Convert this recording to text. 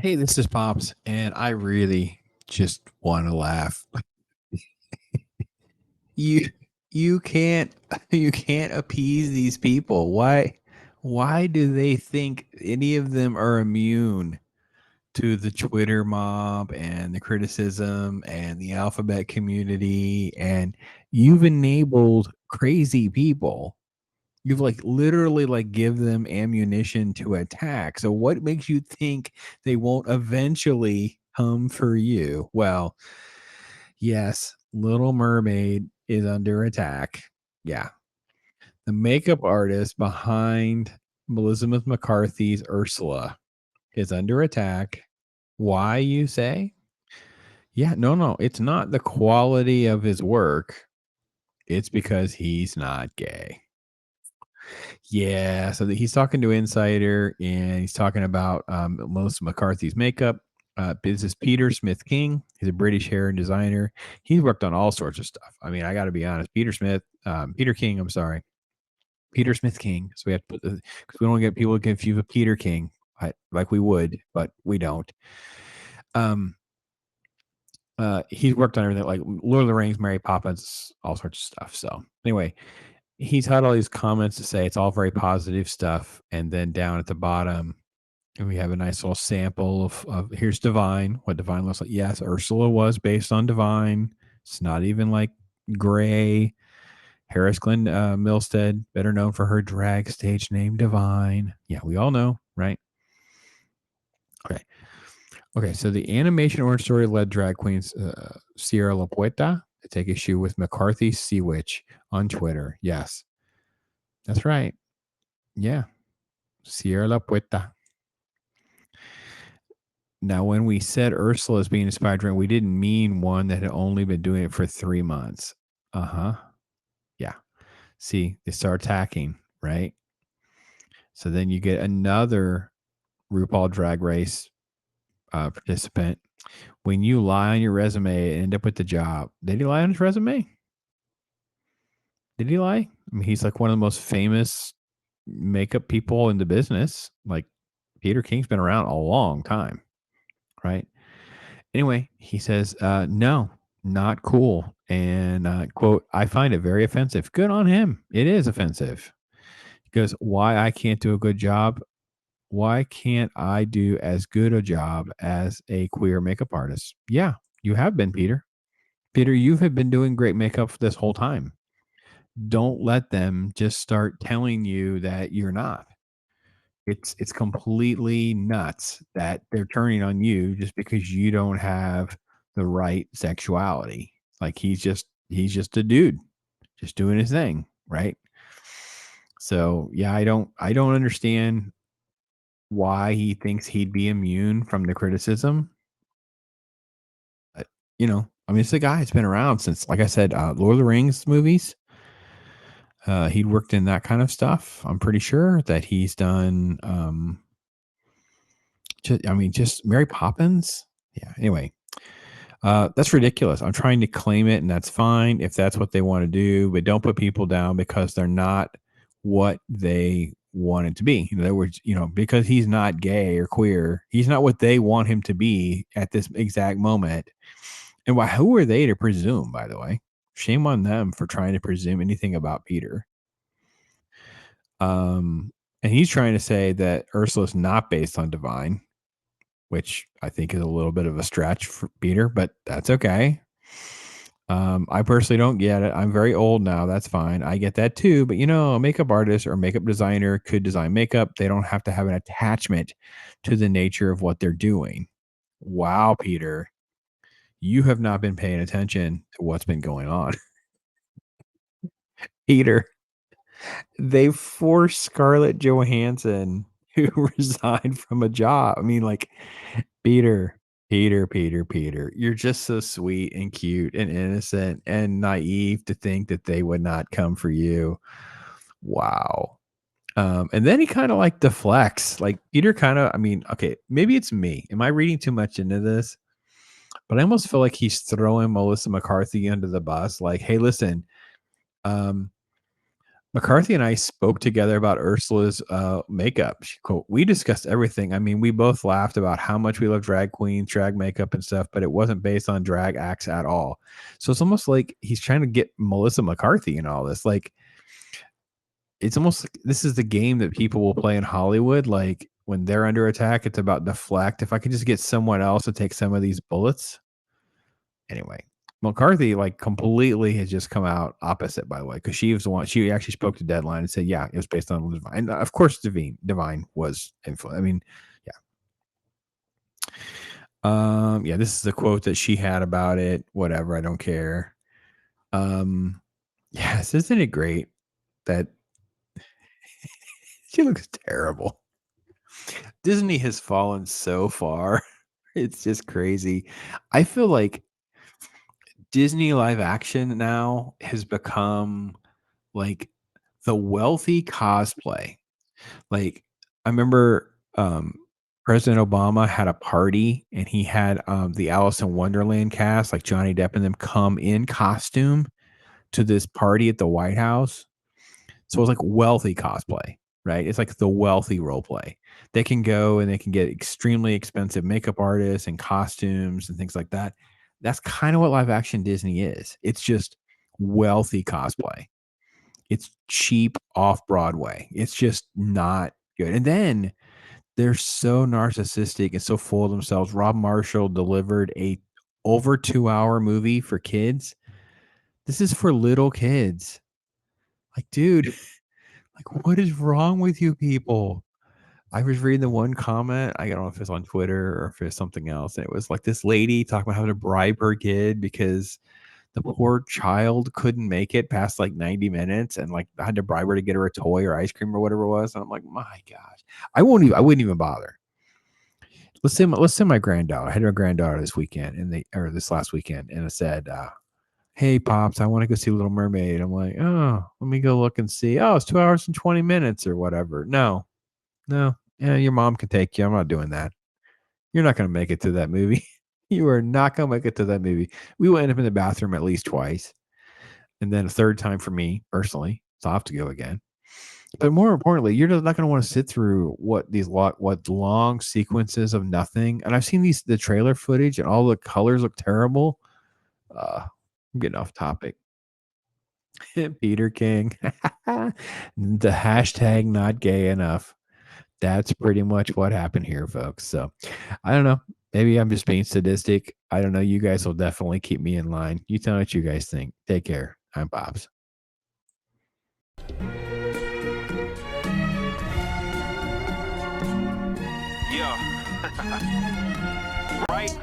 Hey, this is Pops, and I really just want to laugh. You you can't you can't appease these people. Why do they think any of them are immune to the Twitter mob and the criticism and the alphabet community? And you've enabled crazy people. You've literally give them ammunition to attack. So what makes you think they won't eventually come for you? Well, yes, Little Mermaid is under attack. Yeah. The makeup artist behind Elizabeth McCarthy's Ursula is under attack. Why, you say? Yeah, no, it's not the quality of his work. It's because he's not gay. Yeah, so he's talking to Insider, and he's talking about Melissa McCarthy's makeup. This is Peter Smith King. He's a British hair and designer. He's worked on all sorts of stuff. I mean, I got to be honest. Peter King. I'm sorry, Peter Smith King. So we have to put because we don't get people confused with Peter King, like we would, but we don't. Um, he's worked on everything like Lord of the Rings, Mary Poppins, all sorts of stuff. So anyway, he's had all these comments to say it's all very positive stuff, and then down at the bottom we have a nice little sample of here's Divine, what Divine looks like. Yes, Ursula was based on Divine. It's not even like gray. Harris Glenn Milstead, better known for her drag stage name Divine. Yeah, we all know, right? Okay, so the animation orange story led drag queens Sierra La Puerta to take issue with McCarthy Sea Witch on Twitter. Yes, that's right. Yeah, Sierra La Puerta. Now, when we said Ursula is being inspired, we didn't mean one that had only been doing it for 3 months. Uh-huh. Yeah. See, they start attacking, right? So then you get another RuPaul Drag Race participant. When you lie on your resume and end up with the job, did he lie on his resume? Did he lie? I mean, he's like one of the most famous makeup people in the business. Like Peter King's been around a long time, right? Anyway, he says, no, not cool. And quote, I find it very offensive. Good on him. It is offensive. He goes, why I can't do a good job? Why can't I do as good a job as a queer makeup artist? Yeah, you have been, Peter. Peter, you have been doing great makeup this whole time. Don't let them just start telling you that you're not. It's completely nuts that they're turning on you just because you don't have the right sexuality. Like he's just a dude, just doing his thing, right? So yeah, I don't understand why he thinks he'd be immune from the criticism. But, I mean, it's a guy that's been around since, like I said, Lord of the Rings movies. He'd worked in that kind of stuff. I'm pretty sure that he's done. Just Mary Poppins. Yeah. Anyway, that's ridiculous. I'm trying to claim it, and that's fine if that's what they want to do, but don't put people down because they're not what they want it to be. In other words, because he's not gay or queer, he's not what they want him to be at this exact moment. And who are they to presume, by the way? Shame on them for trying to presume anything about Peter. And he's trying to say that Ursula's not based on Divine, which I think is a little bit of a stretch for Peter, but that's okay. I personally don't get it. I'm very old now. That's fine. I get that too. But a makeup artist or makeup designer could design makeup. They don't have to have an attachment to the nature of what they're doing. Wow, Peter, you have not been paying attention to what's been going on. Peter, they forced Scarlett Johansson to resign from a job. I mean, like, Peter, you're just so sweet and cute and innocent and naive to think that they would not come for you. Wow. And then he kind of deflects. Like Peter kind of, I mean, okay, maybe it's me. Am I reading too much into this? But I almost feel like he's throwing Melissa McCarthy under the bus. Like, hey, listen, um, McCarthy and I spoke together about Ursula's makeup. She quote, "We discussed everything. I mean, we both laughed about how much we love drag queens, drag makeup, and stuff, but it wasn't based on drag acts at all." So it's almost like he's trying to get Melissa McCarthy in all this. Like, it's almost like this is the game that people will play in Hollywood. Like when they're under attack, it's about deflect. If I could just get someone else to take some of these bullets. Anyway, McCarthy like completely has just come out opposite, by the way, because she was the one. She actually spoke to Deadline and said, "Yeah, it was based on Divine." And of course, Divine was influenced. I mean, yeah, this is the quote that she had about it. Whatever, I don't care. Yes, isn't it great that she looks terrible? Disney has fallen so far. It's just crazy. I feel like Disney live action now has become like the wealthy cosplay. Like I remember President Obama had a party and he had the Alice in Wonderland cast, like Johnny Depp and them come in costume to this party at the White House. So it was like wealthy cosplay, right? It's like the wealthy role play. They can go and they can get extremely expensive makeup artists and costumes and things like that. That's kind of what live action Disney is. It's just wealthy cosplay. It's cheap off Broadway. It's just not good. And then they're so narcissistic and so full of themselves. Rob Marshall delivered a over 2-hour movie for kids. This is for little kids. Like, dude, like, what is wrong with you people? I was reading the one comment. I don't know if it's on Twitter or if it's something else. And it was like this lady talking about having to bribe her kid because the poor child couldn't make it past like 90 minutes and like I had to bribe her to get her a toy or ice cream or whatever it was. And I'm like, my gosh, I wouldn't even bother. Let's say my granddaughter. I had my granddaughter this weekend or this last weekend, and it said, "Hey, pops, I want to go see Little Mermaid." I'm like, "Oh, let me go look and see." Oh, it's 2 hours and 20 minutes or whatever. No, no, yeah, your mom can take you. I'm not doing that. You're not going to make it to that movie. You are not going to make it to that movie. We will end up in the bathroom at least twice, and then a third time for me personally. So I'll have to go again. But more importantly, you're not going to want to sit through what long sequences of nothing. And I've seen the trailer footage, and all the colors look terrible. I'm getting off topic. Peter King, the hashtag not gay enough. That's pretty much what happened here, folks. So I don't know. Maybe I'm just being sadistic. I don't know. You guys will definitely keep me in line. You tell me what you guys think. Take care. I'm Bob's. Yeah. Right?